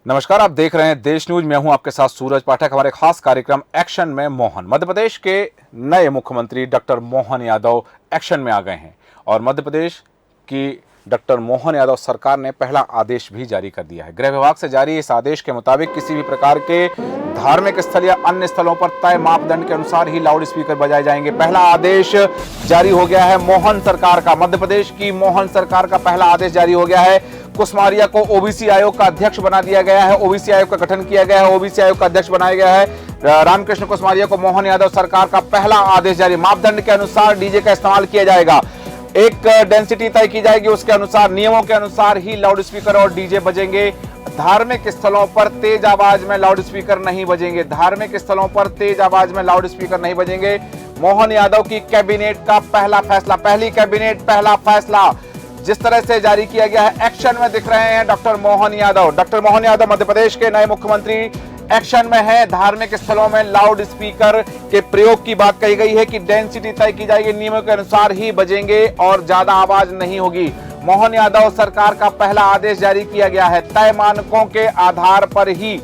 नमस्कार, आप देख रहे हैं देश न्यूज। मैं हूं आपके साथ सूरज पाठक। हमारे खास कार्यक्रम एक्शन में मोहन। मध्य प्रदेश के नए मुख्यमंत्री डॉक्टर मोहन यादव एक्शन में आ गए हैं और मध्य प्रदेश की डॉक्टर मोहन यादव सरकार ने पहला आदेश भी जारी कर दिया है। गृह विभाग से जारी इस आदेश के मुताबिक किसी भी प्रकार के धार्मिक स्थल या अन्य स्थलों पर तय मापदंड के अनुसार ही लाउड स्पीकर बजाए जाएंगे। पहला आदेश जारी हो गया है मोहन सरकार का। मध्य प्रदेश की मोहन सरकार का पहला आदेश जारी हो गया है। कुसमारिया को ओबीसी आयोग का अध्यक्ष बना दिया गया है। ओबीसी आयोग का गठन किया गया है। ओबीसी आयोग का अध्यक्ष बनाया गया है रामकृष्ण कुसमारिया को। मोहन यादव सरकार का पहला आदेश जारी। मापदंड के अनुसार डीजे का इस्तेमाल किया जाएगा। एक डेंसिटी तय की जाएगी, उसके अनुसार नियमों के अनुसार ही लाउड स्पीकर और डीजे बजेंगे। धार्मिक स्थलों पर तेज आवाज में लाउड स्पीकर नहीं बजेंगे। धार्मिक स्थलों पर तेज आवाज में लाउड स्पीकर नहीं बजेंगे। मोहन यादव की कैबिनेट का पहला फैसला, पहली कैबिनेट पहला फैसला जिस तरह से जारी किया गया है। एक्शन में दिख रहे हैं डॉक्टर मोहन यादव। डॉक्टर मोहन यादव मध्य प्रदेश के नए मुख्यमंत्री एक्शन में है। धार्मिक स्थलों में लाउड स्पीकर के प्रयोग की बात कही गई है कि डेंसिटी तय की जाएगी, नियमों के अनुसार ही बजेंगे और ज्यादा आवाज नहीं होगी। मोहन यादव सरकार का पहला आदेश जारी किया गया है। तय मानकों के आधार पर ही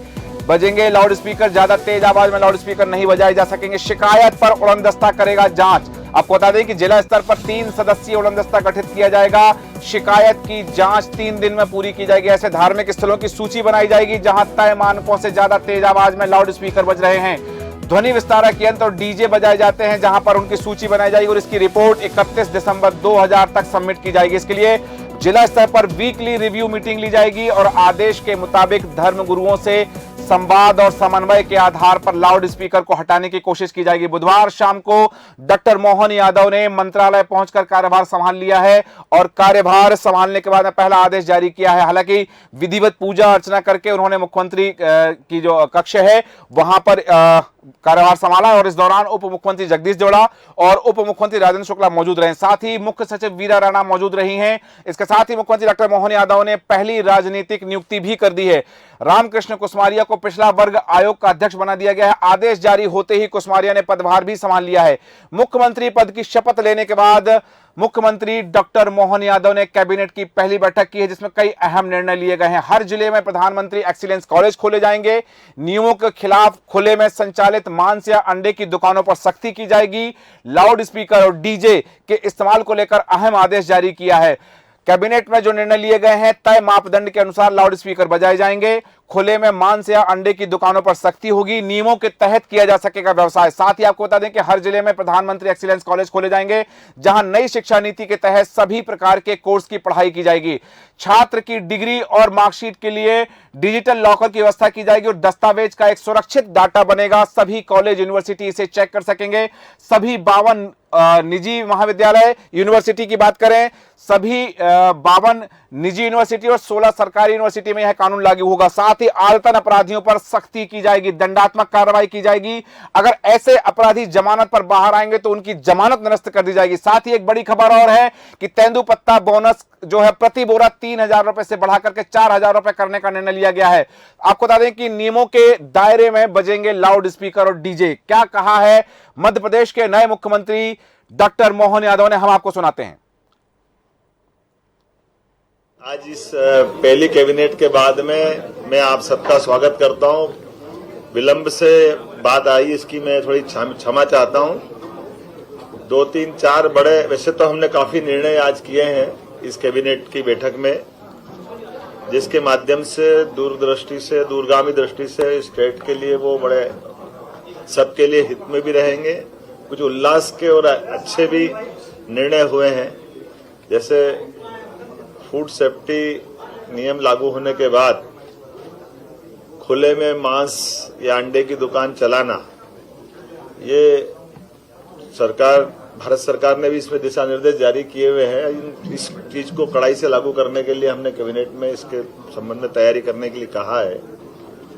बजेंगे लाउड स्पीकर। ज्यादा तेज आवाज में लाउड स्पीकर नहीं बजाए जा सकेंगे। शिकायत पर उड़नदस्ता करेगा जांच। आपको बता दें कि जिला स्तर पर 3 सदस्यीय उड़नदस्ता गठित किया जाएगा। शिकायत की जांच 3 दिन में पूरी की जाएगी। ऐसे धार्मिक स्थलों की सूची बनाई जाएगी जहां तय मानकों से ज्यादा तेज आवाज में लाउड स्पीकर बज रहे हैं। ध्वनि विस्तारक यंत्र और डीजे बजाए जाते हैं जहां पर उनकी सूची बनाई जाएगी और इसकी रिपोर्ट 31 दिसंबर 2000 तक सबमिट की जाएगी। इसके लिए जिला स्तर पर वीकली रिव्यू मीटिंग ली जाएगी और आदेश के मुताबिक धर्म गुरुओं से संवाद और समन्वय के आधार पर लाउड स्पीकर को हटाने की कोशिश की जाएगी। बुधवार शाम को डॉक्टर मोहन यादव ने मंत्रालय पहुंचकर कार्यभार संभाल लिया है और कार्यभार संभालने के बाद में पहला आदेश जारी किया है। हालांकि विधिवत पूजा अर्चना करके उन्होंने मुख्यमंत्री की जो कक्ष है वहां पर कार्यभार संभाला और इस दौरान उप मुख्यमंत्री जगदीश देवड़ा और उप मुख्यमंत्री राजेंद्र शुक्ला मौजूद रहे। साथ ही मुख्य सचिव वीरा राणा मौजूद रही हैं। इसके साथ ही मुख्यमंत्री डॉक्टर मोहन यादव ने पहली राजनीतिक नियुक्ति भी कर दी है। रामकृष्ण कुसमारिया को पिछड़ा वर्ग आयोग का अध्यक्ष बना दिया गया है। आदेश जारी होते ही कुसमारिया ने पदभार भी संभाल लिया है। मुख्यमंत्री पद की शपथ लेने के बाद मुख्यमंत्री डॉक्टर मोहन यादव ने कैबिनेट की पहली बैठक की है जिसमें कई अहम निर्णय लिए गए हैं। हर जिले में प्रधानमंत्री एक्सीलेंस कॉलेज खोले जाएंगे। नियमों के खिलाफ खुले में संचालित मांस या अंडे की दुकानों पर सख्ती की जाएगी। लाउड स्पीकर और डीजे के इस्तेमाल को लेकर अहम आदेश जारी किया है। कैबिनेट में जो निर्णय लिए गए हैं, तय मापदंड के अनुसार लाउड स्पीकर बजाए जाएंगे। खुले में मांस या अंडे की दुकानों पर सख्ती होगी। नियमों के तहत किया जा सकेगा व्यवसाय। साथ ही आपको बता दें कि हर जिले में प्रधानमंत्री एक्सीलेंस कॉलेज खोले जाएंगे जहां नई शिक्षा नीति के तहत सभी प्रकार के कोर्स की पढ़ाई की जाएगी। छात्र की डिग्री और मार्कशीट के लिए डिजिटल लॉकर की व्यवस्था की जाएगी और दस्तावेज का एक सुरक्षित डाटा बनेगा। सभी कॉलेज यूनिवर्सिटी इसे चेक कर सकेंगे। सभी 52 निजी महाविद्यालय यूनिवर्सिटी की बात करें, सभी 52 निजी यूनिवर्सिटी और 16 सरकारी यूनिवर्सिटी में यह कानून लागू होगा। साथ ही आलतन अपराधियों पर सख्ती की जाएगी, दंडात्मक कार्रवाई की जाएगी। अगर ऐसे अपराधी जमानत पर बाहर आएंगे तो उनकी जमानत निरस्त कर दी जाएगी। साथ ही एक बड़ी खबर और है कि तेंदुपत्ता बोनस जो है प्रति बोरा 3000 रुपए से बढ़ा करके 4000 रुपए करने का निर्णय लिया गया है। आपको बता दें कि नियमों के दायरे में बजेंगे लाउड स्पीकर और डीजे। क्या कहा है मध्य प्रदेश के नए मुख्यमंत्री डॉक्टर मोहन यादव ने, हम आपको सुनाते हैं। आज इस पहली कैबिनेट के बाद में मैं आप सबका स्वागत करता हूं। विलंब से बात आई, इसकी मैं थोड़ी क्षमा चाहता हूं। 2, 3, 4 बड़े, वैसे तो हमने काफी निर्णय आज किए हैं इस कैबिनेट की बैठक में, जिसके माध्यम से दूरदृष्टि से, दूरगामी दृष्टि से स्टेट के लिए वो बड़े सबके लिए हित में भी रहेंगे। कुछ उल्लास के और अच्छे भी निर्णय हुए हैं। जैसे फूड सेफ्टी नियम लागू होने के बाद खुले में मांस या अंडे की दुकान चलाना, ये भारत सरकार ने भी इसमें दिशा निर्देश जारी किए हुए हैं। इस चीज को कड़ाई से लागू करने के लिए हमने कैबिनेट में इसके संबंध में तैयारी करने के लिए कहा है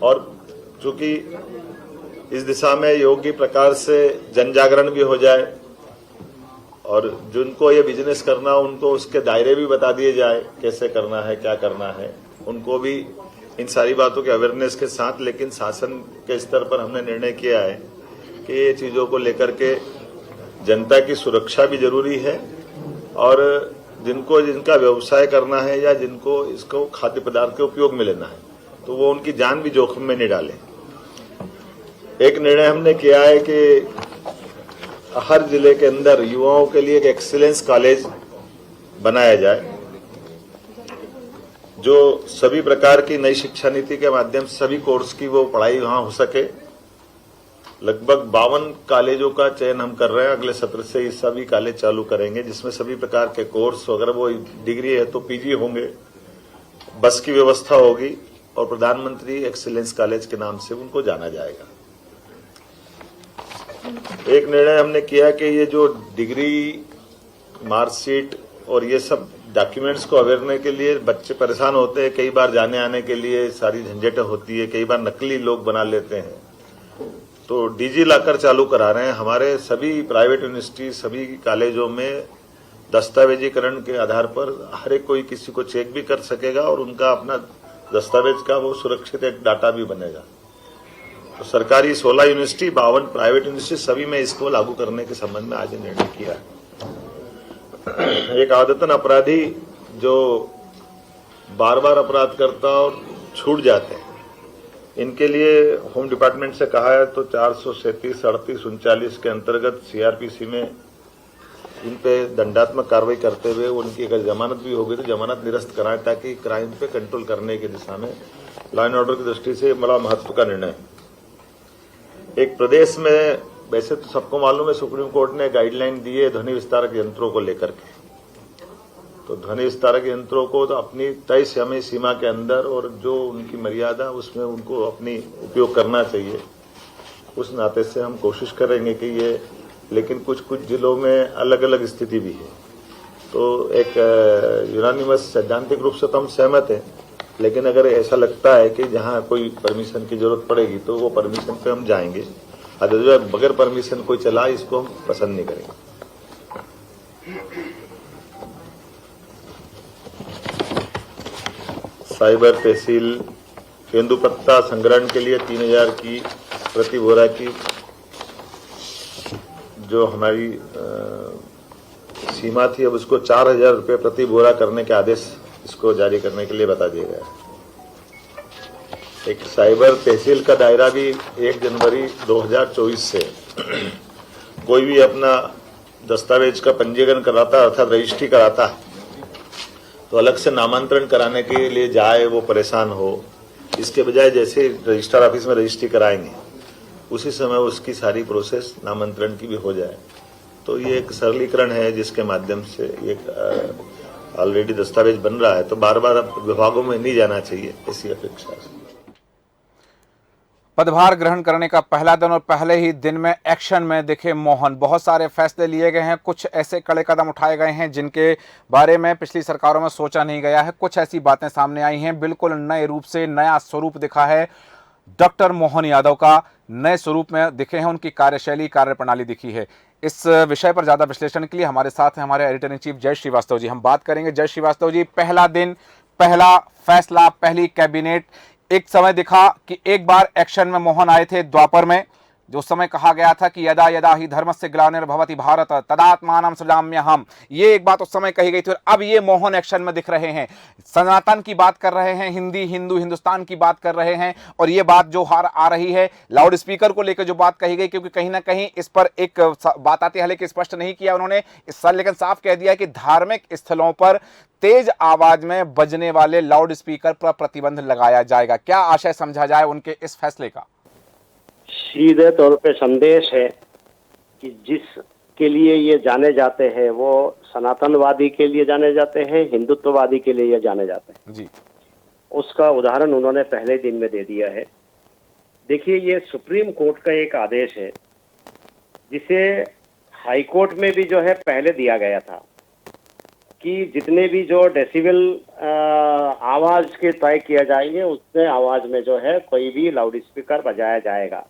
और चूंकि इस दिशा में योग्य प्रकार से जन जागरण भी हो जाए और जिनको ये बिजनेस करना उनको उसके दायरे भी बता दिए जाए, कैसे करना है, क्या करना है, उनको भी इन सारी बातों के अवेयरनेस के साथ। लेकिन शासन के स्तर पर हमने निर्णय किया है कि ये चीजों को लेकर के जनता की सुरक्षा भी जरूरी है और जिनका व्यवसाय करना है या जिनको इसको खाद्य पदार्थ के उपयोग में लेना है तो वो उनकी जान भी जोखिम में नहीं डालें। एक निर्णय हमने किया है कि हर जिले के अंदर युवाओं के लिए एक एक्सीलेंस कॉलेज बनाया जाए, जो सभी प्रकार की नई शिक्षा नीति के माध्यम से सभी कोर्स की वो पढ़ाई वहां हो सके। लगभग 52 कॉलेजों का चयन हम कर रहे हैं। अगले सत्र से ये सभी कॉलेज चालू करेंगे, जिसमें सभी प्रकार के कोर्स, अगर वो डिग्री है तो पीजी होंगे, बस की व्यवस्था होगी और प्रधानमंत्री एक्सीलेंस कॉलेज के नाम से उनको जाना जाएगा। एक निर्णय हमने किया कि ये जो डिग्री, मार्कशीट और ये सब डॉक्यूमेंट्स को अवेयरने के लिए बच्चे परेशान होते हैं, कई बार जाने आने के लिए सारी झंझटें होती है, कई बार नकली लोग बना लेते हैं, तो डिजी लॉकर चालू करा रहे हैं। हमारे सभी प्राइवेट यूनिवर्सिटी, सभी कॉलेजों में दस्तावेजीकरण के आधार पर हर एक कोई किसी को चेक भी कर सकेगा और उनका अपना दस्तावेज का वो सुरक्षित एक डाटा भी बनेगा। तो सरकारी 16 यूनिवर्सिटी, 52 प्राइवेट यूनिवर्सिटी, सभी में इसको लागू करने के संबंध में आज निर्णय किया है। एक आदतन अपराधी जो बार बार अपराध करता और छूट जाते हैं, इनके लिए होम डिपार्टमेंट से कहा है तो 437, 38, 39 के अंतर्गत सीआरपीसी में इन पे दंडात्मक कार्रवाई करते हुए उनकी अगर जमानत भी होगी तो जमानत निरस्त कराएं, ताकि क्राइम पे कंट्रोल करने की दिशा में लॉ एंड ऑर्डर की दृष्टि से बड़ा महत्व का निर्णय है। एक प्रदेश में वैसे तो सबको मालूम है, सुप्रीम कोर्ट ने गाइडलाइन दी है ध्वनि विस्तारक यंत्रों को लेकर के। तो ध्वनि विस्तारक यंत्रों को तो अपनी तय समय सीमा के अंदर और जो उनकी मर्यादा उसमें उनको अपनी उपयोग करना चाहिए। उस नाते से हम कोशिश करेंगे कि ये, लेकिन कुछ कुछ जिलों में अलग अलग स्थिति भी है। तो एक यूनानिमस सैद्धांतिक रूप से तो हम सहमत हैं, लेकिन अगर ऐसा लगता है कि जहां कोई परमिशन की जरूरत पड़ेगी तो वो परमिशन पे हम जाएंगे। अदरवाइज बगैर परमिशन कोई चला, इसको हम पसंद नहीं करेंगे। साइबर तहसील तेंदुपत्ता संग्रहण के लिए 3000 की प्रति बोरा की जो हमारी सीमा थी, अब उसको 4000 रुपये प्रति बोरा करने के आदेश इसको जारी करने के लिए बता दिया गया है। एक साइबर तहसील का दायरा भी 1 जनवरी 2024 से कोई भी अपना दस्तावेज का पंजीकरण कराता, अर्थात रजिस्ट्री कराता है, तो अलग से नामांतरण कराने के लिए जाए वो परेशान हो, इसके बजाय जैसे रजिस्ट्रार ऑफिस में रजिस्ट्री कराएंगे उसी समय उसकी सारी प्रोसेस नामांतरण की भी हो जाए। तो ये एक सरलीकरण है जिसके माध्यम से एक ऑलरेडी दस्तावेज बन रहा है, तो बार बार अब विभागों में नहीं जाना चाहिए, ऐसी अपेक्षा है। पदभार ग्रहण करने का पहला दिन और पहले ही दिन में एक्शन में दिखे मोहन। बहुत सारे फैसले लिए गए हैं, कुछ ऐसे कड़े कदम उठाए गए हैं जिनके बारे में पिछली सरकारों में सोचा नहीं गया है। कुछ ऐसी बातें सामने आई हैं, बिल्कुल नए रूप से नया स्वरूप दिखा है डॉक्टर मोहन यादव का, नए स्वरूप में दिखे हैं, उनकी कार्यशैली, कार्यप्रणाली दिखी है। इस विषय पर ज्यादा विश्लेषण के लिए हमारे साथ हैं हमारे एडिटर इन चीफ जय श्रीवास्तव जी। हम बात करेंगे जय श्रीवास्तव जी, पहला दिन, पहला फैसला, पहली कैबिनेट। एक समय दिखा कि एक बार एक्शन में मोहन आए थे द्वापर में, जो समय कहा गया था कि यदा यदा ही धर्मस्य ग्लानिर्भवति भारत तदात्मानं सृजाम्यहम्, ये एक बात उस समय कही गई थी। और अब ये मोहन एक्शन में दिख रहे हैं, सनातन की बात कर रहे हैं, हिंदी, हिंदू, हिंदुस्तान की बात कर रहे हैं। और ये बात जो आ रही है लाउड स्पीकर को लेकर जो बात कही गई, क्योंकि कहीं ना कहीं इस पर एक बात आती है, हालांकि स्पष्ट नहीं किया उन्होंने इस साल, लेकिन साफ कह दिया कि धार्मिक स्थलों पर तेज आवाज में बजने वाले लाउड स्पीकर पर प्रतिबंध लगाया जाएगा। क्या आशय समझा जाए उनके इस फैसले का? सीधे तौर पे संदेश है कि जिसके लिए ये जाने जाते हैं वो सनातनवादी के लिए जाने जाते हैं, हिंदुत्ववादी के लिए ये जाने जाते हैं जी। उसका उदाहरण उन्होंने पहले दिन में दे दिया है। देखिए, ये सुप्रीम कोर्ट का एक आदेश है जिसे हाई कोर्ट में भी जो है पहले दिया गया था कि जितने भी जो डेसिबल आवाज के तय किया जाएंगे उतने आवाज में जो है कोई भी लाउड स्पीकर बजाया जाएगा।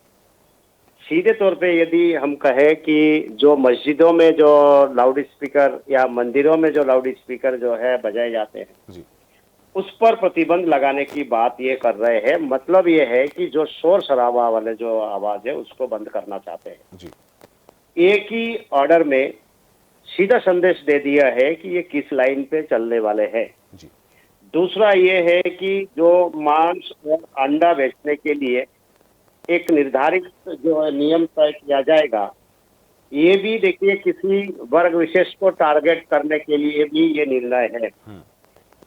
सीधे तौर पे यदि हम कहें कि जो मस्जिदों में जो लाउड स्पीकर या मंदिरों में जो लाउड स्पीकर जो है बजाए जाते हैं जी, उस पर प्रतिबंध लगाने की बात ये कर रहे हैं। मतलब ये है कि जो शोर शराबा वाले जो आवाज है उसको बंद करना चाहते हैं जी। एक ही ऑर्डर में सीधा संदेश दे दिया है कि ये किस लाइन पे चलने वाले हैं। जी। दूसरा ये है कि जो मांस और अंडा बेचने के लिए एक निर्धारित जो है नियम तय किया जाएगा, ये भी देखिए किसी वर्ग विशेष को टारगेट करने के लिए भी ये निर्णय है।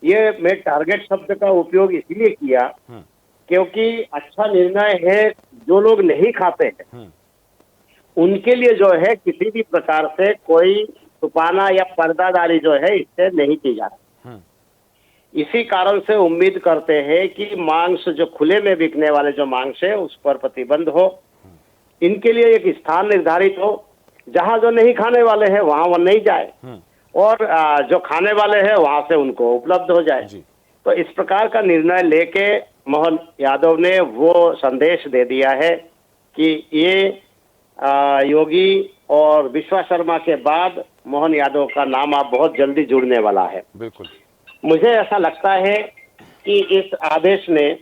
ये मैं टारगेट शब्द का उपयोग इसलिए किया क्योंकि अच्छा निर्णय है, जो लोग नहीं खाते हैं उनके लिए जो है किसी भी प्रकार से कोई छुपाना या पर्दादारी जो है इससे नहीं की जा रही। इसी कारण से उम्मीद करते हैं कि मांस जो खुले में बिकने वाले जो मांस है उस पर प्रतिबंध हो, इनके लिए एक स्थान निर्धारित हो जहां जो नहीं खाने वाले हैं वहां वो नहीं जाए और जो खाने वाले हैं वहां से उनको उपलब्ध हो जाए। तो इस प्रकार का निर्णय लेके मोहन यादव ने वो संदेश दे दिया है कि ये योगी और विश्वा शर्मा के बाद मोहन यादव का नाम अब बहुत जल्दी जुड़ने वाला है। बिल्कुल, मुझे ऐसा लगता है कि इस आदेश ने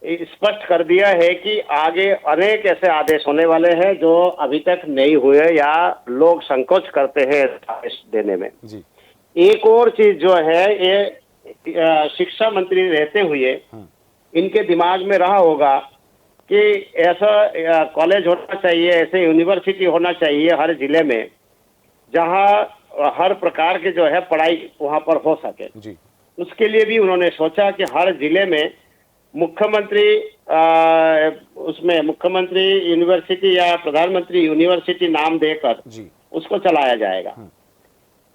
स्पष्ट कर दिया है कि आगे अनेक ऐसे आदेश होने वाले हैं जो अभी तक नहीं हुए या लोग संकोच करते हैं आदेश देने में। जी। एक और चीज जो है, ये शिक्षा मंत्री रहते हुए इनके दिमाग में रहा होगा कि ऐसा कॉलेज होना चाहिए, ऐसे यूनिवर्सिटी होना चाहिए हर जिले में जहां हर प्रकार के जो है पढ़ाई वहां पर हो सके। जी। उसके लिए भी उन्होंने सोचा कि हर जिले में मुख्यमंत्री उसमें मुख्यमंत्री यूनिवर्सिटी या प्रधानमंत्री यूनिवर्सिटी नाम देकर उसको चलाया जाएगा।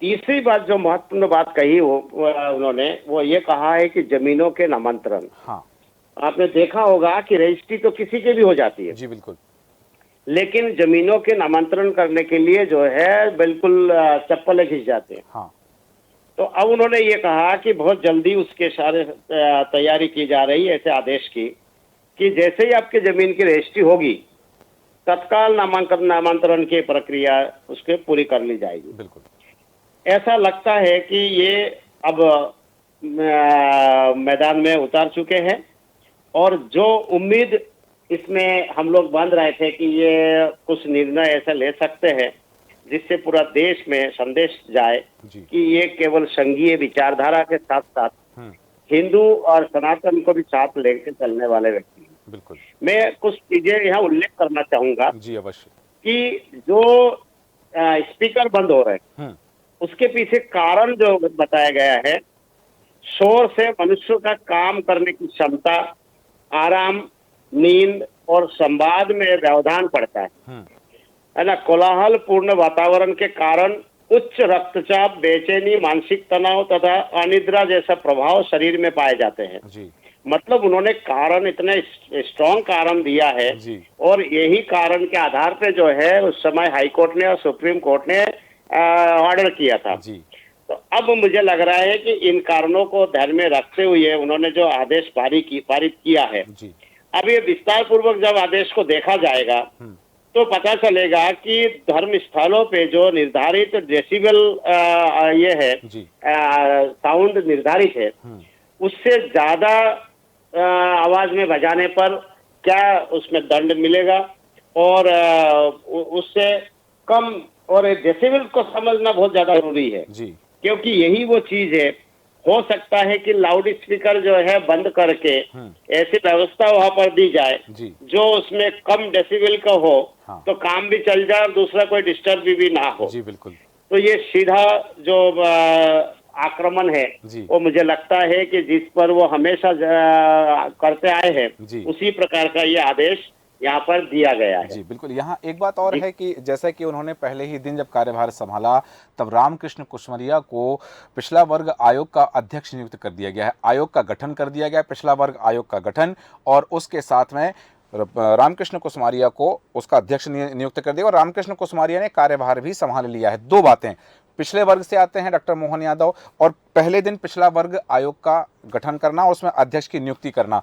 तीसरी बात जो महत्वपूर्ण बात कही उन्होंने वो ये कहा है कि जमीनों के नामांतरण। हाँ। आपने देखा होगा कि रजिस्ट्री तो किसी के भी हो जाती है। जी बिल्कुल। लेकिन जमीनों के नामांतरण करने के लिए जो है बिल्कुल चप्पल खिंच जाते हैं। हाँ। तो अब उन्होंने ये कहा कि बहुत जल्दी उसके सारे तैयारी की जा रही है ऐसे आदेश की कि जैसे ही आपकी जमीन की रजिस्ट्री होगी तत्काल नामांतरण की प्रक्रिया उसके पूरी कर ली जाएगी। बिल्कुल। ऐसा लगता है कि ये अब मैदान में उतार चुके हैं और जो उम्मीद इसमें हम लोग बांध रहे थे कि ये कुछ निर्णय ऐसा ले सकते हैं जिससे पूरा देश में संदेश जाए कि ये केवल संघीय विचारधारा के साथ साथ हिंदू और सनातन को भी साथ लेकर चलने वाले व्यक्ति हैं। बिल्कुल। मैं कुछ चीजें यहाँ उल्लेख करना चाहूंगा। जी अवश्य। कि जो स्पीकर बंद हो रहे हैं उसके पीछे कारण जो बताया गया है, शोर से मनुष्य का काम करने की क्षमता, आराम, नींद और संवाद में व्यवधान पड़ता है ना। कोलाहल पूर्ण वातावरण के कारण उच्च रक्तचाप, बेचैनी, मानसिक तनाव तथा अनिद्रा जैसा प्रभाव शरीर में पाए जाते हैं। जी। मतलब उन्होंने कारण इतने स्ट्रॉन्ग कारण दिया है और यही कारण के आधार पे जो है उस समय हाईकोर्ट ने और सुप्रीम कोर्ट ने ऑर्डर किया था। तो अब मुझे लग रहा है कि इन कारणों को ध्यान में रखते हुए उन्होंने जो आदेश पारित किया है, अब ये विस्तार पूर्वक जब आदेश को देखा जाएगा तो पता चलेगा कि धर्म स्थलों पे जो निर्धारित डेसिबल ये है साउंड निर्धारित है, उससे ज्यादा आवाज में बजाने पर क्या उसमें दंड मिलेगा और उससे कम, और डेसिबल को समझना बहुत ज्यादा जरूरी है क्योंकि यही वो चीज है। हो सकता है कि लाउड स्पीकर जो है बंद करके ऐसी व्यवस्था वहां पर दी जाए जो उसमें कम डेसिबल का हो, तो काम भी चल जाए और दूसरा कोई डिस्टर्ब भी ना हो। जी बिल्कुल। तो ये सीधा जो आक्रमण है वो मुझे लगता है कि जिस पर वो हमेशा करते आए हैं उसी प्रकार का ये आदेश यहाँ पर दिया गया है। जी बिल्कुल। यहाँ एक बात और है कि जैसे कि उन्होंने पहले ही दिन जब कार्यभार संभाला तब रामकृष्ण कुशमरिया को पिछड़ा वर्ग आयोग का अध्यक्ष नियुक्त कर दिया गया है। आयोग का गठन कर दिया गया है, पिछड़ा वर्ग आयोग का गठन, और उसके साथ में रामकृष्ण कुशमरिया को उसका अध्यक्ष नियुक्त कर दिया और रामकृष्ण कुशमरिया ने कार्यभार भी संभाल लिया है। दो बातें, पिछले वर्ग से आते हैं डॉक्टर मोहन यादव और पहले दिन पिछड़ा वर्ग आयोग का गठन करना और उसमें अध्यक्ष की नियुक्ति करना,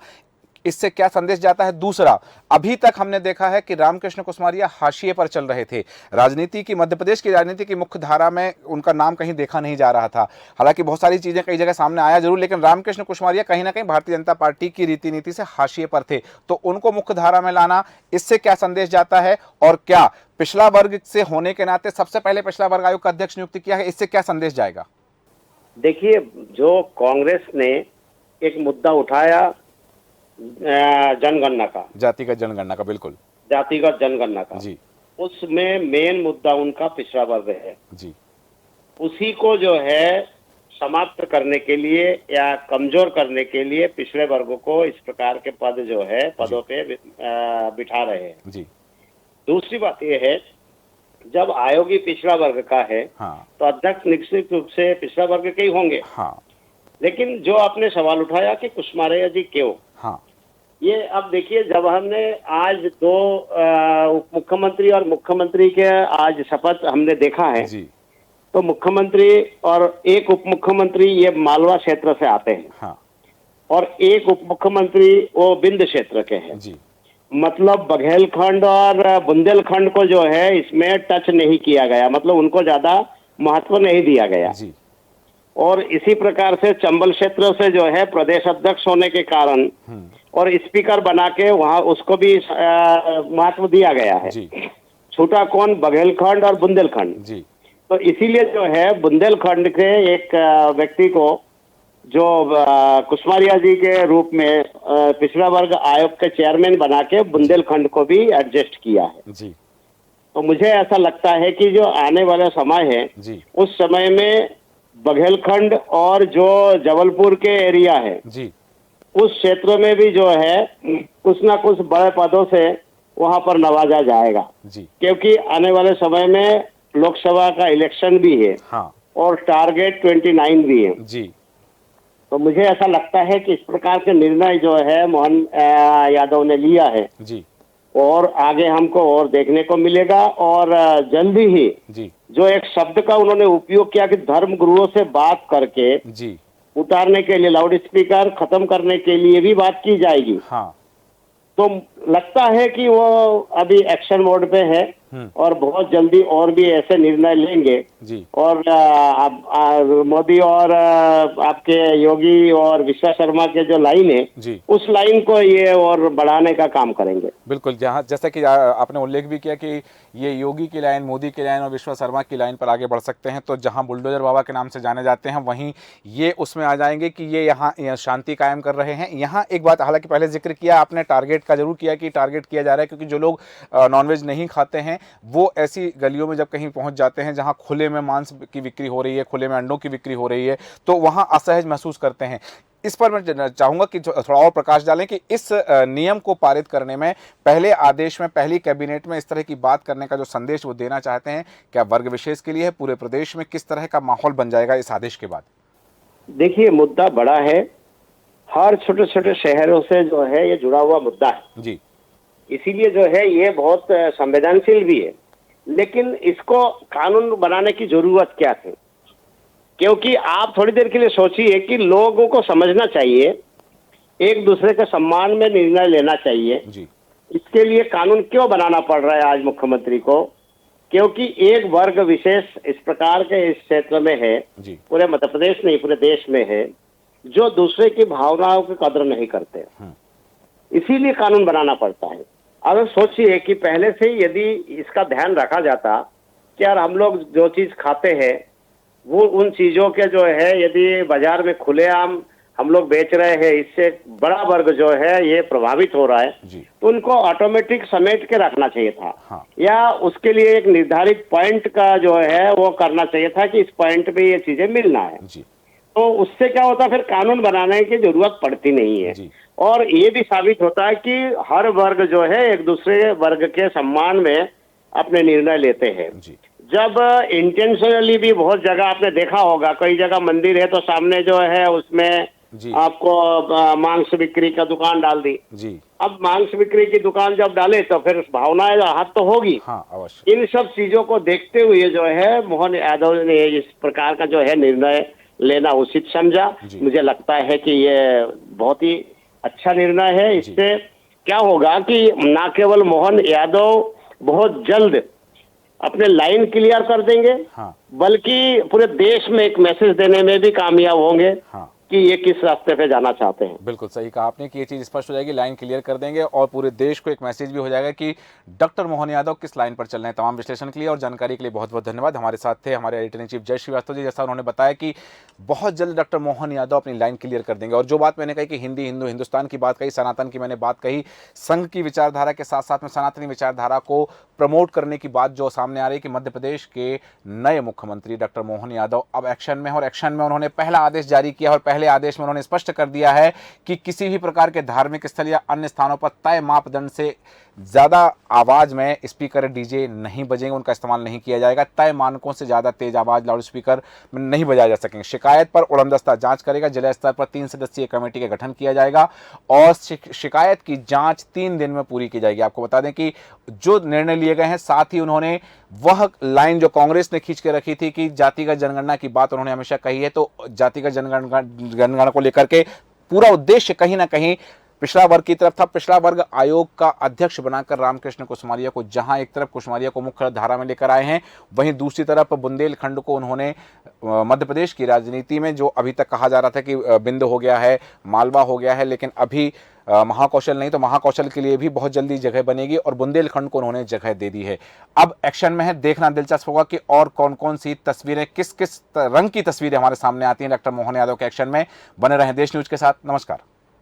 इससे क्या संदेश जाता है? दूसरा, अभी तक हमने देखा है कि रामकृष्ण कुशमरिया हाशिए पर चल रहे थे। राजनीति की, मध्य प्रदेश की राजनीति की मुख्य धारा में उनका नाम कहीं देखा नहीं जा रहा था। हालांकि बहुत सारी चीजें कई जगह सामने आया जरूर, लेकिन रामकृष्ण कुशमरिया कहीं ना कहीं भारतीय जनता पार्टी की रीति नीति से हाशिए पर थे। तो उनको मुख्य धारा में लाना, इससे क्या संदेश जाता है? और क्या पिछड़ा वर्ग से होने के नाते सबसे पहले पिछड़ा वर्ग आयोग का अध्यक्ष नियुक्त किया है, इससे क्या संदेश जाएगा? देखिए, जो कांग्रेस ने एक मुद्दा उठाया जनगणना का, जातिगत जनगणना का, बिल्कुल। जातिगत जनगणना का। जी उसमें मेन मुद्दा उनका पिछड़ा वर्ग है। जी उसी को जो है समाप्त करने के लिए या कमजोर करने के लिए पिछड़े वर्गों को इस प्रकार के पद जो है पदों पे बिठा रहे हैं। जी। दूसरी बात यह है, जब आयोग ही पिछड़ा वर्ग का है हाँ तो अध्यक्ष निश्चित रूप से पिछड़ा वर्ग के ही होंगे। हाँ लेकिन जो आपने सवाल उठाया कि कुशमारिया जी क्यों, हाँ ये अब देखिए, जब हमने आज दो उप मुख्यमंत्री और मुख्यमंत्री के आज शपथ हमने देखा है, जी तो मुख्यमंत्री और एक उप मुख्यमंत्री ये मालवा क्षेत्र से आते हैं हाँ और एक उप मुख्यमंत्री वो बिंद क्षेत्र के हैं। जी मतलब बघेलखंड और बुंदेलखंड को जो है इसमें टच नहीं किया गया, मतलब उनको ज्यादा महत्व नहीं दिया गया। जी और इसी प्रकार से चंबल क्षेत्र से जो है प्रदेश अध्यक्ष होने के कारण और स्पीकर बना के वहां उसको भी महत्व दिया गया है। जी छूटा कौन? बघेलखंड और बुंदेलखंड। जी तो इसीलिए जो है बुंदेलखंड के एक व्यक्ति को जो कुशमारिया जी के रूप में पिछड़ा वर्ग आयोग के चेयरमैन बना के बुंदेलखंड को भी एडजस्ट किया है। जी तो मुझे ऐसा लगता है कि जो आने वाला समय है जी उस समय में बघेलखंड और जो जबलपुर के एरिया है जी उस क्षेत्र में भी जो है कुछ ना कुछ बड़े पदों से वहां पर नवाजा जाएगा, जी क्योंकि आने वाले समय में लोकसभा का इलेक्शन भी है हाँ और टारगेट 29 भी है। जी तो मुझे ऐसा लगता है कि इस प्रकार के निर्णय जो है मोहन यादव ने लिया है जी और आगे हमको और देखने को मिलेगा। और जल्दी ही जी जो एक शब्द का उन्होंने उपयोग किया कि धर्म गुरुओं से बात करके जी उतारने के लिए, लाउड स्पीकर खत्म करने के लिए भी बात की जाएगी। हाँ तो लगता है कि वो अभी एक्शन मोड पे है और बहुत जल्दी और भी ऐसे निर्णय लेंगे। जी और मोदी और आपके योगी और विश्वा शर्मा के जो लाइन है जी उस लाइन को ये और बढ़ाने का काम करेंगे। बिल्कुल। जहाँ जैसा कि आपने उल्लेख भी किया कि ये योगी की लाइन, मोदी की लाइन और विश्वा शर्मा की लाइन पर आगे बढ़ सकते हैं, तो जहाँ बुलडोजर बाबा के नाम से जाने जाते हैं वहीं ये उसमें आ जाएंगे कि ये यहाँ शांति कायम कर रहे हैं। यहाँ एक बात हालांकि पहले जिक्र किया आपने, टारगेट का जरूर किया कि टारगेट किया जा रहा है, क्योंकि जो लोग नॉनवेज नहीं खाते हैं वो ऐसी गलियों में जब कहीं पहुंच जाते हैं जहां खुले में मांस की बिक्री हो रही है, खुले में अंडों की बिक्री हो रही है, तो वहां असहज महसूस करते हैं। इस पर मैं चाहूंगा कि थोड़ा और प्रकाश डालें कि इस नियम को पारित करने में, पहले आदेश में, पहली कैबिनेट में इस तरह की बात करने का जो संदेश वो देना चाहते हैं, क्या वर्ग विशेष के लिए है, पूरे प्रदेश में किस तरह का माहौल बन जाएगा इस आदेश के बाद? देखिए, मुद्दा बड़ा है, हर छोटे छोटे शहरों से जो है ये जुड़ा हुआ मुद्दा है जी, इसीलिए जो है ये बहुत संवेदनशील भी है। लेकिन इसको कानून बनाने की जरूरत क्या थी? क्योंकि आप थोड़ी देर के लिए सोचिए कि लोगों को समझना चाहिए, एक दूसरे के सम्मान में निर्णय लेना चाहिए। जी, इसके लिए कानून क्यों बनाना पड़ रहा है आज मुख्यमंत्री को? क्योंकि एक वर्ग विशेष इस प्रकार के इस क्षेत्र में है, जी, पूरे मध्य प्रदेश नहीं पूरे देश में है, जो दूसरे की भावनाओं की कदर नहीं करते। इसीलिए कानून बनाना पड़ता है। अगर सोचिए कि पहले से यदि इसका ध्यान रखा जाता कि यार हम लोग जो चीज खाते हैं वो उन चीजों के जो है यदि बाजार में खुलेआम हम लोग बेच रहे हैं, इससे बड़ा वर्ग जो है ये प्रभावित हो रहा है, तो उनको ऑटोमेटिक समेट के रखना चाहिए था। हाँ। या उसके लिए एक निर्धारित पॉइंट का जो है वो करना चाहिए था कि इस पॉइंट पे ये चीजें मिलना है। तो उससे क्या होता, फिर कानून बनाने की जरूरत पड़ती नहीं है। और ये भी साबित होता है कि हर वर्ग जो है एक दूसरे वर्ग के सम्मान में अपने निर्णय लेते हैं। जब इंटेंशनली भी बहुत जगह आपने देखा होगा, कई जगह मंदिर है तो सामने जो है उसमें आपको मांस बिक्री का दुकान डाल दी। अब मांस बिक्री की दुकान जब डाले तो फिर भावनाएं हाथ तो होगी। हाँ, अवश्य। इन सब चीजों को देखते हुए जो है मोहन यादव ने इस प्रकार का जो है निर्णय लेना उचित समझा। मुझे लगता है कि ये बहुत ही अच्छा निर्णय है। इससे क्या होगा कि न केवल मोहन यादव बहुत जल्द अपने लाइन क्लियर कर देंगे, बल्कि पूरे देश में एक मैसेज देने में भी कामयाब होंगे कि ये किस रास्ते पे जाना चाहते हैं। बिल्कुल सही कहा आपने कि ये चीज़ स्पष्ट हो जाएगी, लाइन क्लियर कर देंगे और पूरे देश को एक मैसेज भी हो जाएगा कि डॉक्टर मोहन यादव किस लाइन पर चल रहे हैं। तमाम विश्लेषण के लिए और जानकारी के लिए बहुत बहुत धन्यवाद। हमारे साथ थे हमारे एडिटर इन चीफ जय श्रीवास्तव जी। जैसा उन्होंने बताया कि बहुत जल्द डॉक्टर मोहन यादव अपनी लाइन क्लियर कर देंगे। और जो बात मैंने कही कि हिंदी हिंदू हिंदुस्तान की बात कही, सनातन की मैंने बात कही, संघ की विचारधारा के साथ साथ में सनातनी विचारधारा को प्रमोट करने की बात जो सामने आ रही है कि मध्य प्रदेश के नए मुख्यमंत्री डॉक्टर मोहन यादव अब एक्शन में हैं। और एक्शन में उन्होंने पहला आदेश जारी किया और पहले आदेश में उन्होंने स्पष्ट कर दिया है कि किसी भी प्रकार के धार्मिक स्थल या अन्य स्थानों पर तय मापदंड से ज्यादा आवाज में स्पीकर डीजे नहीं बजेंगे, उनका इस्तेमाल नहीं किया जाएगा। तय मानकों से ज्यादा तेज आवाज लाउड स्पीकर में नहीं बजाए जा सकेंगे। शिकायत पर उड़नदस्ता जांच करेगा। जिला स्तर पर 3 सदस्यीय कमेटी का गठन किया जाएगा और शिकायत की जांच 3 दिन में पूरी की जाएगी। आपको बता दें कि जो निर्णय लिए गए हैं, साथ ही उन्होंने वह लाइन जो कांग्रेस ने खींच के रखी थी कि जातिगत जनगणना की बात उन्होंने हमेशा कही है, तो जातिगत जनगणना को लेकर के पूरा उद्देश्य कहीं ना कहीं पिछड़ा वर्ग की तरफ था। पिछड़ा वर्ग आयोग का अध्यक्ष बनाकर रामकृष्ण कुसमारिया को, जहां एक तरफ कुसमारिया को मुख्य धारा में लेकर आए हैं, वहीं दूसरी तरफ बुंदेलखंड को उन्होंने मध्य प्रदेश की राजनीति में, जो अभी तक कहा जा रहा था कि बिंद हो गया है, मालवा हो गया है, लेकिन अभी महाकौशल नहीं, तो महाकौशल के लिए भी बहुत जल्दी जगह बनेगी और बुंदेलखंड को उन्होंने जगह दे दी है। अब एक्शन में है, देखना दिलचस्प होगा कि और कौन कौन सी तस्वीरें, किस किस रंग की तस्वीरें हमारे सामने आती हैं डॉक्टर मोहन यादव के एक्शन में। बने रहें देश न्यूज के साथ। नमस्कार।